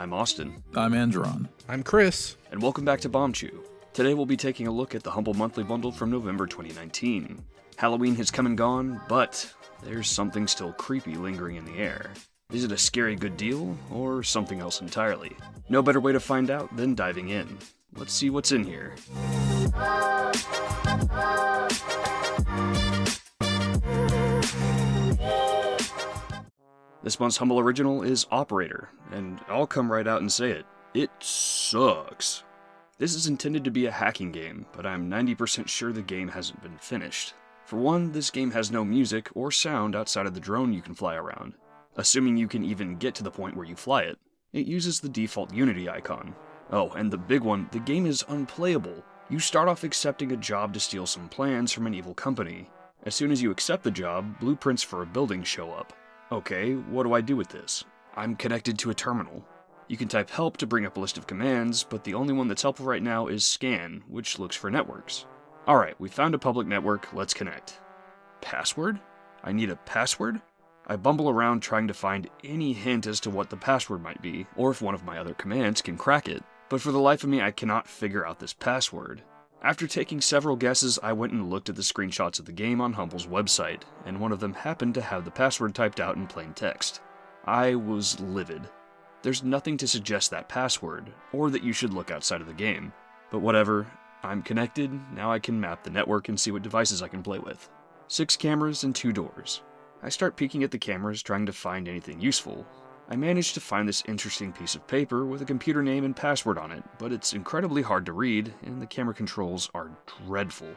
I'm Austin. I'm Andron. I'm Chris. And welcome back to Bombchu. Today we'll be taking a look at the Humble Monthly Bundle from November 2019. Halloween has come and gone, but there's something still creepy lingering in the air. Is it a scary good deal, or something else entirely? No better way to find out than diving in. Let's see what's in here. This month's Humble Original is Operator, and I'll come right out and say it. It sucks. This is intended to be a hacking game, but I'm 90% sure the game hasn't been finished. For one, this game has no music or sound outside of the drone you can fly around, assuming you can even get to the point where you fly it. It uses the default Unity icon. Oh, and the big one, the game is unplayable. You start off accepting a job to steal some plans from an evil company. As soon as you accept the job, blueprints for a building show up. Okay, what do I do with this? I'm connected to a terminal. You can type help to bring up a list of commands, but the only one that's helpful right now is scan, which looks for networks. Alright, we found a public network, let's connect. Password? I need a password? I bumble around trying to find any hint as to what the password might be, or if one of my other commands can crack it. But for the life of me, I cannot figure out this password. After taking several guesses, I went and looked at the screenshots of the game on Humble's website, and one of them happened to have the password typed out in plain text. I was livid. There's nothing to suggest that password, or that you should look outside of the game. But whatever, I'm connected, now I can map the network and see what devices I can play with. 6 cameras and 2 doors. I start peeking at the cameras trying to find anything useful. I managed to find this interesting piece of paper with a computer name and password on it, but it's incredibly hard to read, and the camera controls are dreadful.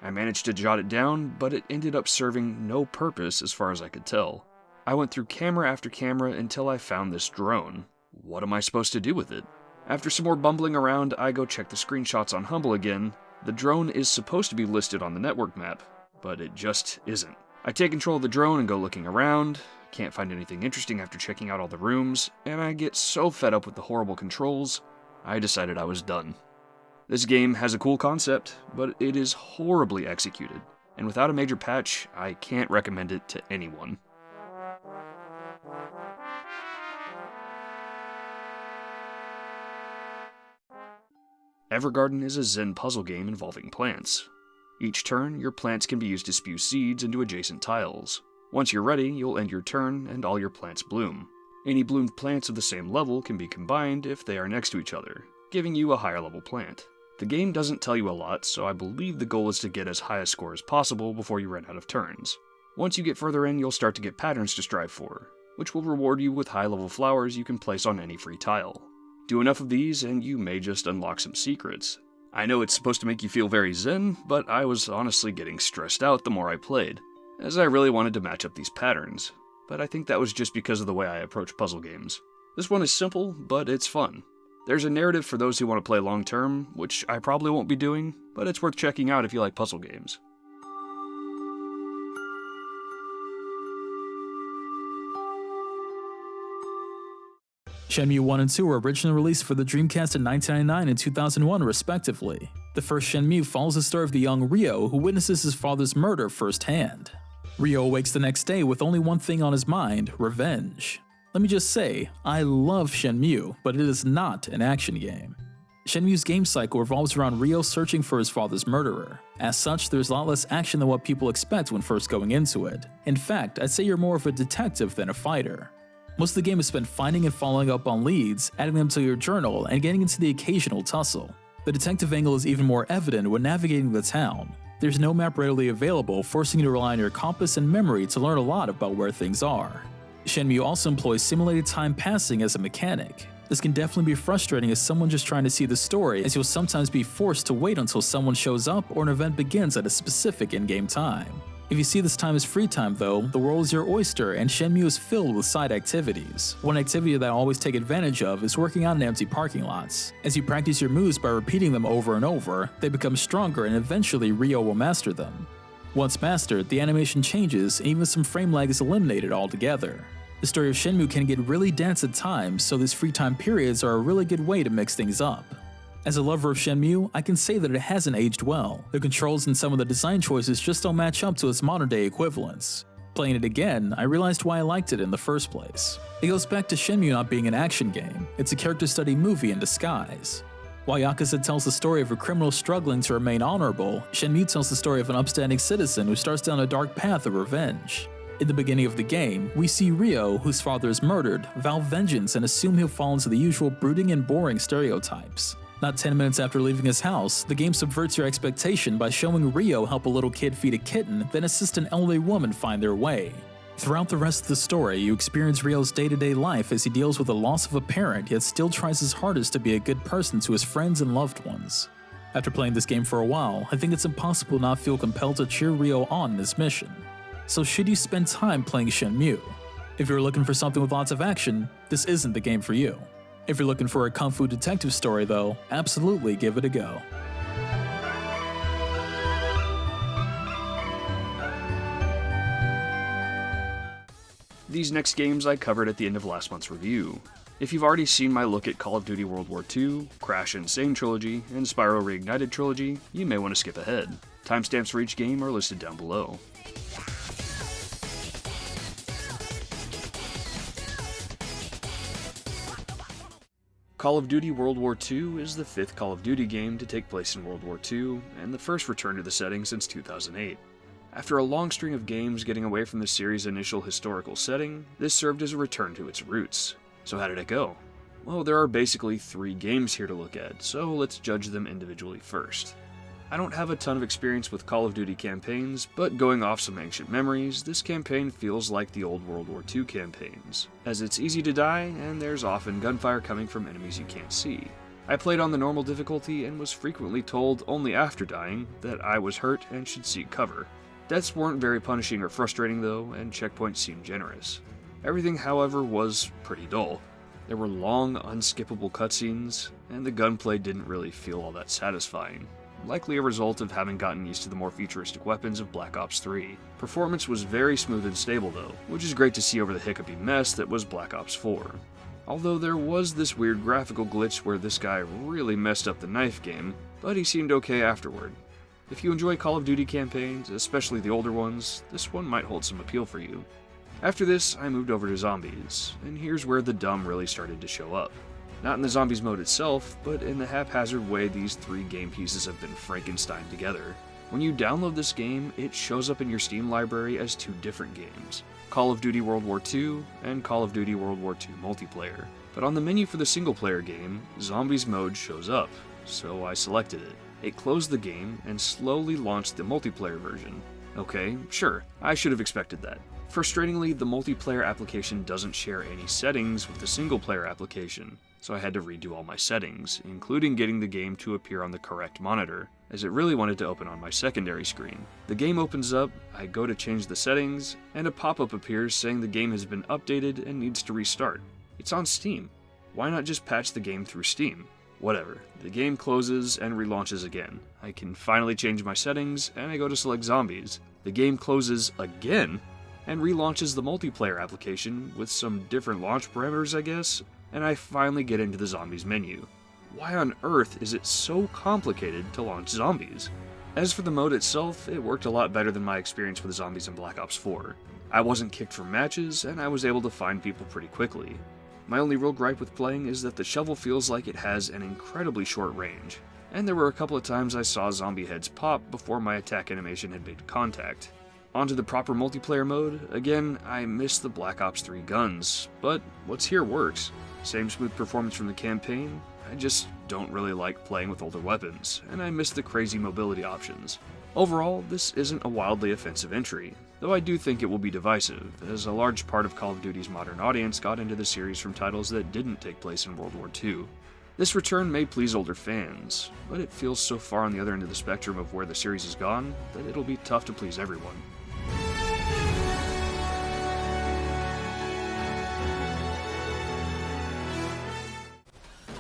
I managed to jot it down, but it ended up serving no purpose as far as I could tell. I went through camera after camera until I found this drone. What am I supposed to do with it? After some more bumbling around, I go check the screenshots on Humble again. The drone is supposed to be listed on the network map, but it just isn't. I take control of the drone and go looking around. Can't find anything interesting after checking out all the rooms, and I get so fed up with the horrible controls, I decided I was done. This game has a cool concept, but it is horribly executed, and without a major patch, I can't recommend it to anyone. Evergarden is a Zen puzzle game involving plants. Each turn, your plants can be used to spew seeds into adjacent tiles. Once you're ready, you'll end your turn and all your plants bloom. Any bloomed plants of the same level can be combined if they are next to each other, giving you a higher level plant. The game doesn't tell you a lot, so I believe the goal is to get as high a score as possible before you run out of turns. Once you get further in, you'll start to get patterns to strive for, which will reward you with high level flowers you can place on any free tile. Do enough of these and you may just unlock some secrets. I know it's supposed to make you feel very zen, but I was honestly getting stressed out the more I played, as I really wanted to match up these patterns, but I think that was just because of the way I approach puzzle games. This one is simple, but it's fun. There's a narrative for those who want to play long term, which I probably won't be doing, but it's worth checking out if you like puzzle games. Shenmue I and II were originally released for the Dreamcast in 1999 and 2001 respectively. The first Shenmue follows the story of the young Ryo who witnesses his father's murder firsthand. Ryo awakes the next day with only one thing on his mind: revenge. Let me just say, I love Shenmue, but it is not an action game. Shenmue's game cycle revolves around Ryo searching for his father's murderer. As such, there's a lot less action than what people expect when first going into it. In fact, I'd say you're more of a detective than a fighter. Most of the game is spent finding and following up on leads, adding them to your journal, and getting into the occasional tussle. The detective angle is even more evident when navigating the town. There's no map readily available, forcing you to rely on your compass and memory to learn a lot about where things are. Shenmue also employs simulated time passing as a mechanic. This can definitely be frustrating as someone just trying to see the story, as you'll sometimes be forced to wait until someone shows up or an event begins at a specific in-game time. If you see this time as free time though, the world is your oyster and Shenmue is filled with side activities. One activity that I always take advantage of is working on empty parking lots. As you practice your moves by repeating them over and over, they become stronger and eventually Ryo will master them. Once mastered, the animation changes and even some frame lag is eliminated altogether. The story of Shenmue can get really dense at times, so these free time periods are a really good way to mix things up. As a lover of Shenmue, I can say that it hasn't aged well. The controls and some of the design choices just don't match up to its modern day equivalents. Playing it again, I realized why I liked it in the first place. It goes back to Shenmue not being an action game, it's a character study movie in disguise. While Yakuza tells the story of a criminal struggling to remain honorable, Shenmue tells the story of an upstanding citizen who starts down a dark path of revenge. In the beginning of the game, we see Ryo, whose father is murdered, vow vengeance and assume he'll fall into the usual brooding and boring stereotypes. Not 10 minutes after leaving his house, the game subverts your expectation by showing Ryo help a little kid feed a kitten, then assist an elderly woman find their way. Throughout the rest of the story, you experience Ryo's day-to-day life as he deals with the loss of a parent yet still tries his hardest to be a good person to his friends and loved ones. After playing this game for a while, I think it's impossible not feel compelled to cheer Ryo on in his mission. So should you spend time playing Shenmue? If you're looking for something with lots of action, this isn't the game for you. If you're looking for a kung fu detective story though, absolutely give it a go. These next games I covered at the end of last month's review. If you've already seen my look at Call of Duty World War II, Crash and Sane Trilogy, and Spyro Reignited Trilogy, you may want to skip ahead. Timestamps for each game are listed down below. Call of Duty World War II is the fifth Call of Duty game to take place in World War II, and the first return to the setting since 2008. After a long string of games getting away from the series' initial historical setting, this served as a return to its roots. So how did it go? Well, there are basically 3 games here to look at, so let's judge them individually first. I don't have a ton of experience with Call of Duty campaigns, but going off some ancient memories, this campaign feels like the old World War II campaigns, as it's easy to die and there's often gunfire coming from enemies you can't see. I played on the normal difficulty and was frequently told only after dying that I was hurt and should seek cover. Deaths weren't very punishing or frustrating though, and checkpoints seemed generous. Everything, however, was pretty dull. There were long, unskippable cutscenes, and the gunplay didn't really feel all that satisfying, likely a result of having gotten used to the more futuristic weapons of Black Ops 3. Performance was very smooth and stable though, which is great to see over the hiccupy mess that was Black Ops 4. Although there was this weird graphical glitch where this guy really messed up the knife game, but he seemed okay afterward. If you enjoy Call of Duty campaigns, especially the older ones, this one might hold some appeal for you. After this, I moved over to zombies, and here's where the dumb really started to show up. Not in the zombies mode itself, but in the haphazard way these 3 game pieces have been Frankensteined together. When you download this game, it shows up in your Steam library as 2 different games, Call of Duty World War II and Call of Duty World War II Multiplayer. But on the menu for the single-player game, Zombies mode shows up, so I selected it. It closed the game and slowly launched the multiplayer version. Okay, sure, I should have expected that. Frustratingly, the multiplayer application doesn't share any settings with the single-player application, so I had to redo all my settings, including getting the game to appear on the correct monitor, as it really wanted to open on my secondary screen. The game opens up, I go to change the settings, and a pop-up appears saying the game has been updated and needs to restart. It's on Steam. Why not just patch the game through Steam? Whatever, the game closes and relaunches again. I can finally change my settings, and I go to select zombies. The game closes again, and relaunches the multiplayer application with some different launch parameters, I guess, and I finally get into the zombies menu. Why on earth is it so complicated to launch zombies? As for the mode itself, it worked a lot better than my experience with zombies in Black Ops 4. I wasn't kicked from matches, and I was able to find people pretty quickly. My only real gripe with playing is that the shovel feels like it has an incredibly short range, and there were a couple of times I saw zombie heads pop before my attack animation had made contact. Onto the proper multiplayer mode, again, I missed the Black Ops 3 guns, but what's here works. Same smooth performance from the campaign, I just don't really like playing with older weapons, and I miss the crazy mobility options. Overall, this isn't a wildly offensive entry, though I do think it will be divisive, as a large part of Call of Duty's modern audience got into the series from titles that didn't take place in World War II. This return may please older fans, but it feels so far on the other end of the spectrum of where the series has gone that it'll be tough to please everyone.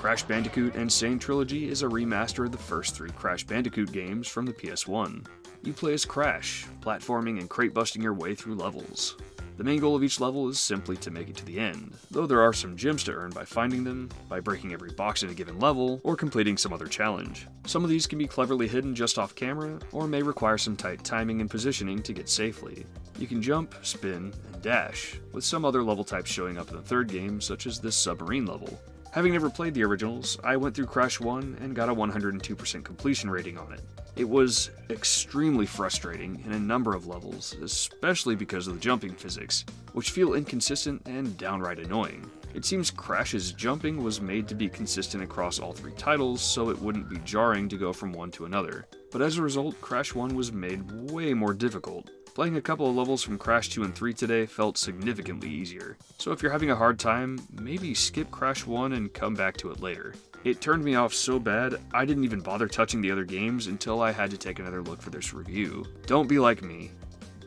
Crash Bandicoot and Sane Trilogy is a remaster of the first 3 Crash Bandicoot games from the PS1. You play as Crash, platforming and crate busting your way through levels. The main goal of each level is simply to make it to the end, though there are some gems to earn by finding them, by breaking every box in a given level, or completing some other challenge. Some of these can be cleverly hidden just off camera, or may require some tight timing and positioning to get safely. You can jump, spin, and dash, with some other level types showing up in the third game, such as this submarine level. Having never played the originals, I went through Crash 1 and got a 102% completion rating on it. It was extremely frustrating in a number of levels, especially because of the jumping physics, which feel inconsistent and downright annoying. It seems Crash's jumping was made to be consistent across all three titles, so it wouldn't be jarring to go from one to another. But as a result, Crash 1 was made way more difficult. Playing a couple of levels from Crash 2 and 3 today felt significantly easier, so if you're having a hard time, maybe skip Crash 1 and come back to it later. It turned me off so bad, I didn't even bother touching the other games until I had to take another look for this review. Don't be like me.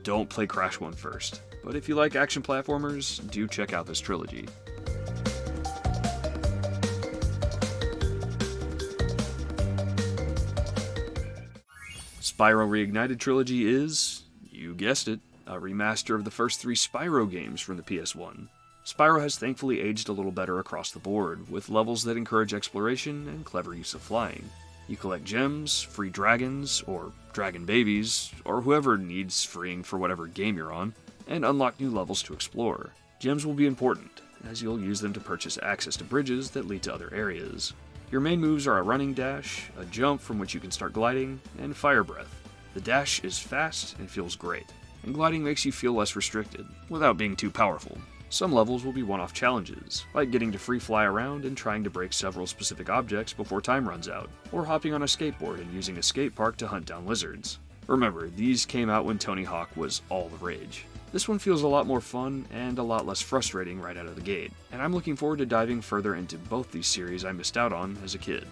Don't play Crash 1 first. But if you like action platformers, do check out this trilogy. Spyro Reignited Trilogy is, you guessed it, a remaster of the first three Spyro games from the PS1. Spyro has thankfully aged a little better across the board, with levels that encourage exploration and clever use of flying. You collect gems, free dragons, or dragon babies, or whoever needs freeing for whatever game you're on, and unlock new levels to explore. Gems will be important, as you'll use them to purchase access to bridges that lead to other areas. Your main moves are a running dash, a jump from which you can start gliding, and fire breath. The dash is fast and feels great, and gliding makes you feel less restricted, without being too powerful. Some levels will be one-off challenges, like getting to free fly around and trying to break several specific objects before time runs out, or hopping on a skateboard and using a skate park to hunt down lizards. Remember, these came out when Tony Hawk was all the rage. This one feels a lot more fun and a lot less frustrating right out of the gate, and I'm looking forward to diving further into both these series I missed out on as a kid.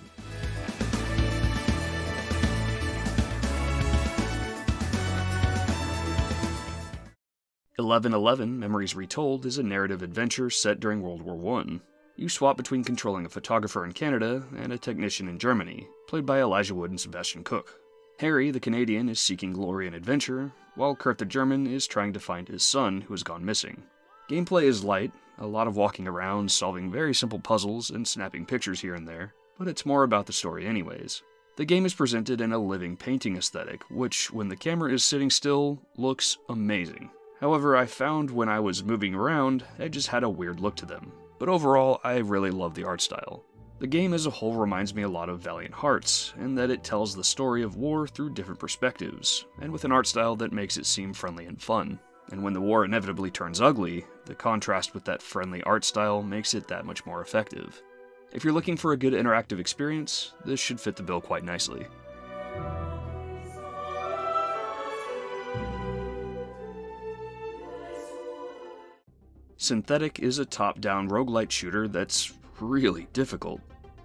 "1111 Memories Retold" is a narrative adventure set during World War I. You swap between controlling a photographer in Canada and a technician in Germany, played by Elijah Wood and Sebastian Cook. Harry, the Canadian, is seeking glory and adventure, while Kurt the German is trying to find his son who has gone missing. Gameplay is light, a lot of walking around, solving very simple puzzles, and snapping pictures here and there, but it's more about the story anyways. The game is presented in a living painting aesthetic, which, when the camera is sitting still, looks amazing. However, I found when I was moving around, edges had a weird look to them. But overall, I really love the art style. The game as a whole reminds me a lot of Valiant Hearts, in that it tells the story of war through different perspectives, and with an art style that makes it seem friendly and fun. And when the war inevitably turns ugly, the contrast with that friendly art style makes it that much more effective. If you're looking for a good interactive experience, this should fit the bill quite nicely. SYNTHETIK is a top-down roguelite shooter that's really difficult.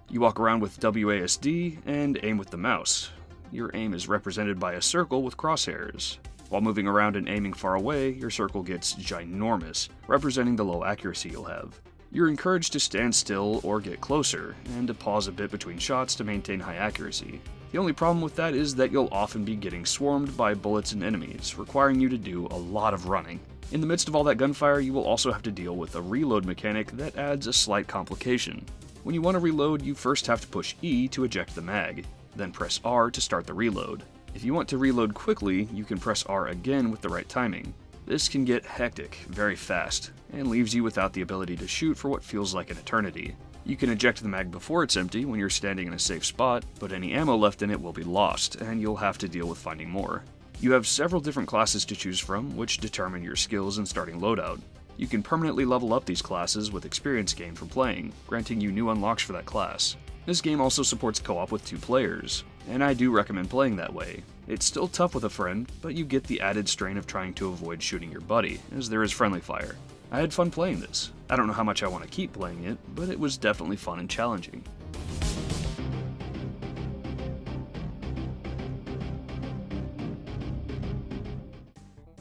You walk around with WASD and aim with the mouse. Your aim is represented by a circle with crosshairs. While moving around and aiming far away, your circle gets ginormous, representing the low accuracy you'll have. You're encouraged to stand still or get closer, and to pause a bit between shots to maintain high accuracy. The only problem with that is that you'll often be getting swarmed by bullets and enemies, requiring you to do a lot of running. In the midst of all that gunfire, you will also have to deal with a reload mechanic that adds a slight complication. When you want to reload, you first have to push E to eject the mag, then press R to start the reload. If you want to reload quickly, you can press R again with the right timing. This can get hectic very fast, and leaves you without the ability to shoot for what feels like an eternity. You can eject the mag before it's empty when you're standing in a safe spot, but any ammo left in it will be lost, and you'll have to deal with finding more. You have several different classes to choose from, which determine your skills and starting loadout. You can permanently level up these classes with experience gained from playing, granting you new unlocks for that class. This game also supports co-op with 2 players, and I do recommend playing that way. It's still tough with a friend, but you get the added strain of trying to avoid shooting your buddy, as there is friendly fire. I had fun playing this. I don't know how much I want to keep playing it, but it was definitely fun and challenging.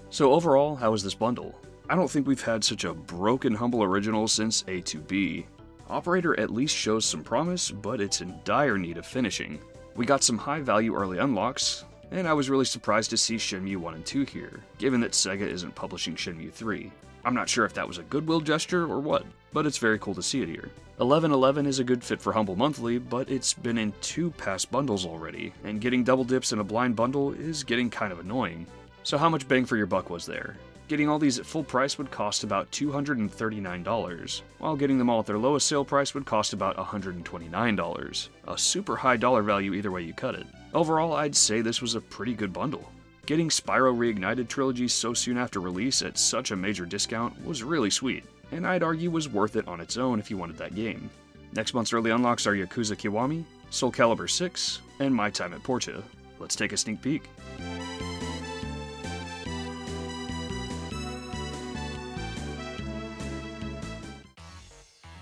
So overall, how was this bundle? I don't think we've had such a broken humble original since A to B. Operator at least shows some promise, but it's in dire need of finishing. We got some high value early unlocks, and I was really surprised to see Shenmue I and II here, given that Sega isn't publishing Shenmue III. I'm not sure if that was a goodwill gesture or what, but it's very cool to see it here. 1111 is a good fit for Humble Monthly, but it's been in 2 past bundles already, and getting double dips in a blind bundle is getting kind of annoying. So how much bang for your buck was there? Getting all these at full price would cost about $239, while getting them all at their lowest sale price would cost about $129. A super high dollar value either way you cut it. Overall, I'd say this was a pretty good bundle. Getting Spyro Reignited Trilogy so soon after release at such a major discount was really sweet, and I'd argue was worth it on its own if you wanted that game. Next month's early unlocks are Yakuza Kiwami, SOULCALIBUR 6, and My Time at Portia. Let's take a sneak peek.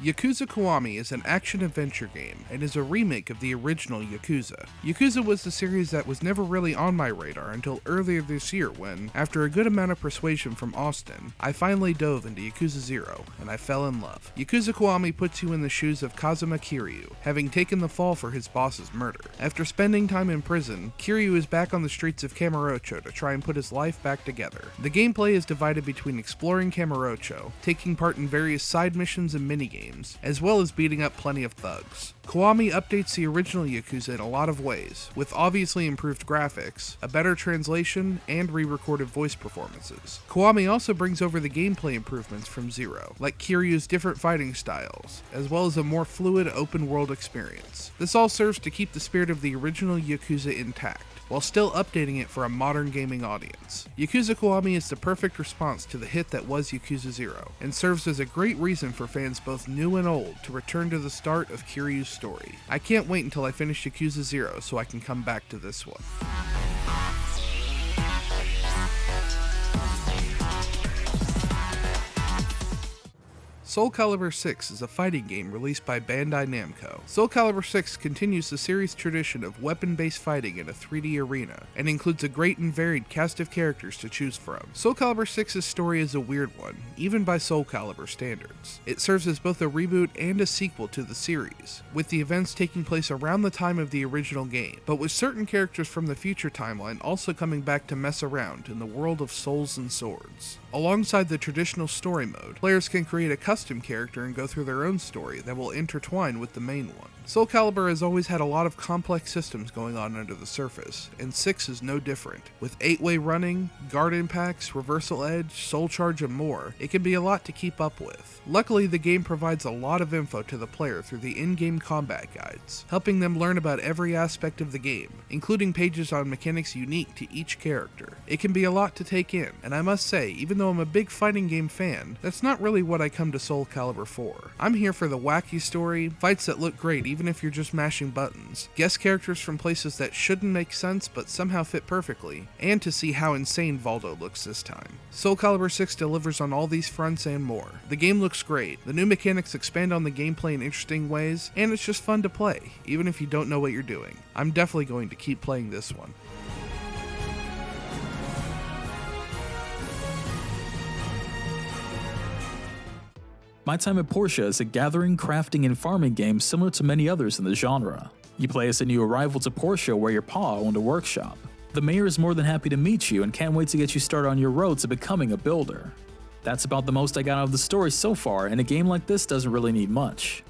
Yakuza Kiwami is an action-adventure game, and is a remake of the original Yakuza. Yakuza was the series that was never really on my radar until earlier this year when, after a good amount of persuasion from Austin, I finally dove into Yakuza 0, and I fell in love. Yakuza Kiwami puts you in the shoes of Kazuma Kiryu, having taken the fall for his boss's murder. After spending time in prison, Kiryu is back on the streets of Kamurocho to try and put his life back together. The gameplay is divided between exploring Kamurocho, taking part in various side missions and minigames, as well as beating up plenty of thugs. Kiwami updates the original Yakuza in a lot of ways, with obviously improved graphics, a better translation, and re-recorded voice performances. Kiwami also brings over the gameplay improvements from Zero, like Kiryu's different fighting styles, as well as a more fluid open-world experience. This all serves to keep the spirit of the original Yakuza intact, while still updating it for a modern gaming audience. Yakuza Kiwami is the perfect response to the hit that was Yakuza 0, and serves as a great reason for fans both new and old to return to the start of Kiryu's story. I can't wait until I finish Yakuza 0 so I can come back to this one. SOULCALIBUR 6 is a fighting game released by Bandai Namco. SOULCALIBUR 6 continues the series' tradition of weapon-based fighting in a 3D arena, and includes a great and varied cast of characters to choose from. SOULCALIBUR 6's story is a weird one, even by SOULCALIBUR standards. It serves as both a reboot and a sequel to the series, with the events taking place around the time of the original game, but with certain characters from the future timeline also coming back to mess around in the world of souls and swords. Alongside the traditional story mode, players can create a custom character and go through their own story that will intertwine with the main one. SOULCALIBUR has always had a lot of complex systems going on under the surface, and 6 is no different. With 8-way running, guard impacts, reversal edge, soul charge, and more, it can be a lot to keep up with. Luckily, the game provides a lot of info to the player through the in-game combat guides, helping them learn about every aspect of the game, including pages on mechanics unique to each character. It can be a lot to take in, and I must say, even though I'm a big fighting game fan, that's not really what I come to SOULCALIBUR for. I'm here for the wacky story, fights that look great even if you're just mashing buttons, guest characters from places that shouldn't make sense but somehow fit perfectly, and to see how insane Valdo looks this time. SOULCALIBUR 6 delivers on all these fronts and more. The game looks great, the new mechanics expand on the gameplay in interesting ways, and it's just fun to play, even if you don't know what you're doing. I'm definitely going to keep playing this one. My Time at Portia is a gathering, crafting, and farming game similar to many others in the genre. You play as a new arrival to Portia where your pa owned a workshop. The mayor is more than happy to meet you and can't wait to get you started on your road to becoming a builder. That's about the most I got out of the story so far, and a game like this doesn't really need much.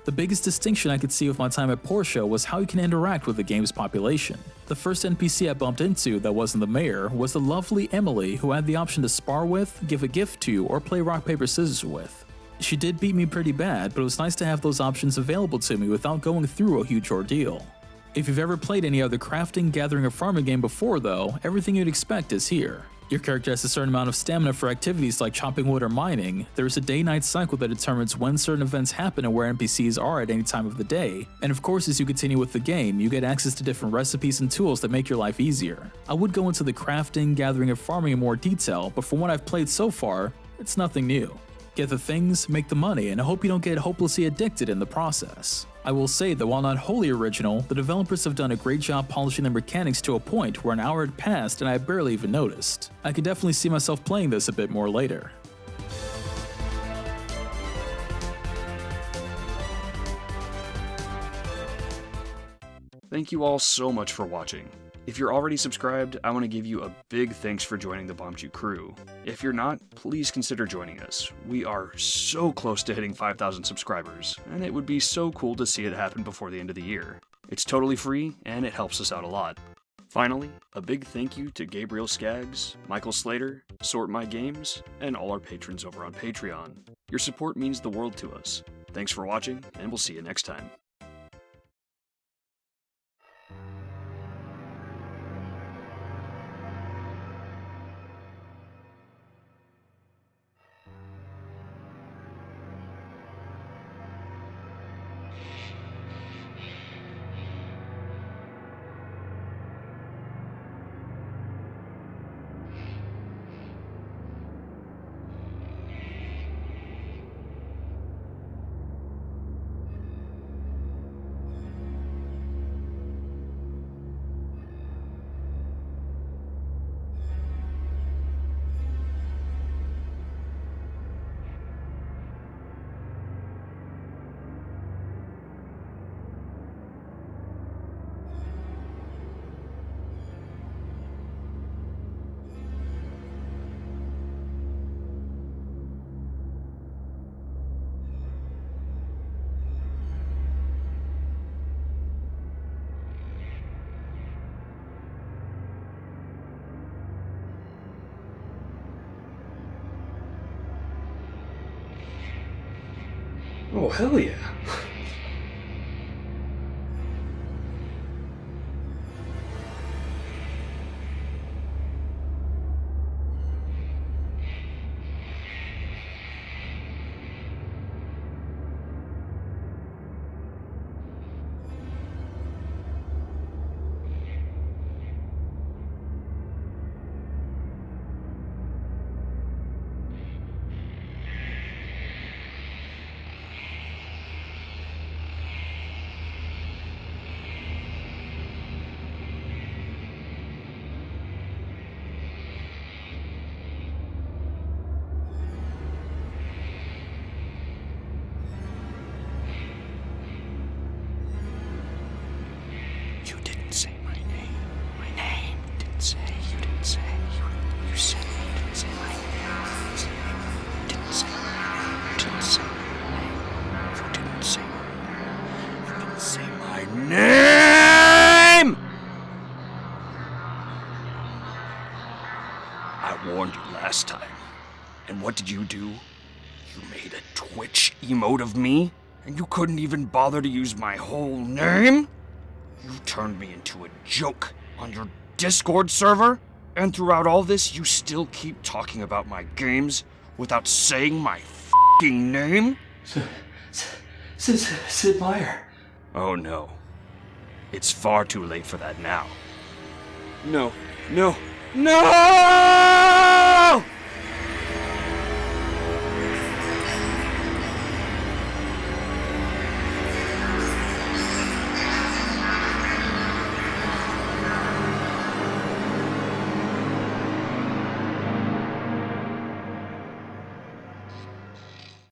The biggest distinction I could see with My Time at Portia was how you can interact with the game's population. The first NPC I bumped into that wasn't the mayor was the lovely Emily, who had the option to spar with, give a gift to, or play rock paper scissors with. She did beat me pretty bad, but it was nice to have those options available to me without going through a huge ordeal. If you've ever played any other crafting, gathering, or farming game before though, everything you'd expect is here. Your character has a certain amount of stamina for activities like chopping wood or mining, there is a day-night cycle that determines when certain events happen and where NPCs are at any time of the day, and of course as you continue with the game, you get access to different recipes and tools that make your life easier. I would go into the crafting, gathering, and farming in more detail, but from what I've played so far, it's nothing new. Get the things, make the money, and I hope you don't get hopelessly addicted in the process. I will say that while not wholly original, the developers have done a great job polishing the mechanics to a point where an hour had passed and I barely even noticed. I could definitely see myself playing this a bit more later. Thank you all so much for watching. If you're already subscribed, I want to give you a big thanks for joining the Bombchu crew. If you're not, please consider joining us. We are so close to hitting 5,000 subscribers, and it would be so cool to see it happen before the end of the year. It's totally free, and it helps us out a lot. Finally, a big thank you to Gabriel Skaggs, Michael Slater, Sort My Games, and all our patrons over on Patreon. Your support means the world to us. Thanks for watching, and we'll see you next time. Oh, hell yeah. You didn't say my name. My name. Didn't say. You didn't say. You said you didn't say my name. You didn't say my name. You didn't say my name. You didn't say my name. You didn't say my name! I warned you last time. And what did you do? You made a Twitch emote of me? And you couldn't even bother to use my whole name? You turned me into a joke on your Discord server? And throughout all this, you still keep talking about my games without saying my f***ing name? Sid Meier. Oh no. It's far too late for that now. No. No. No!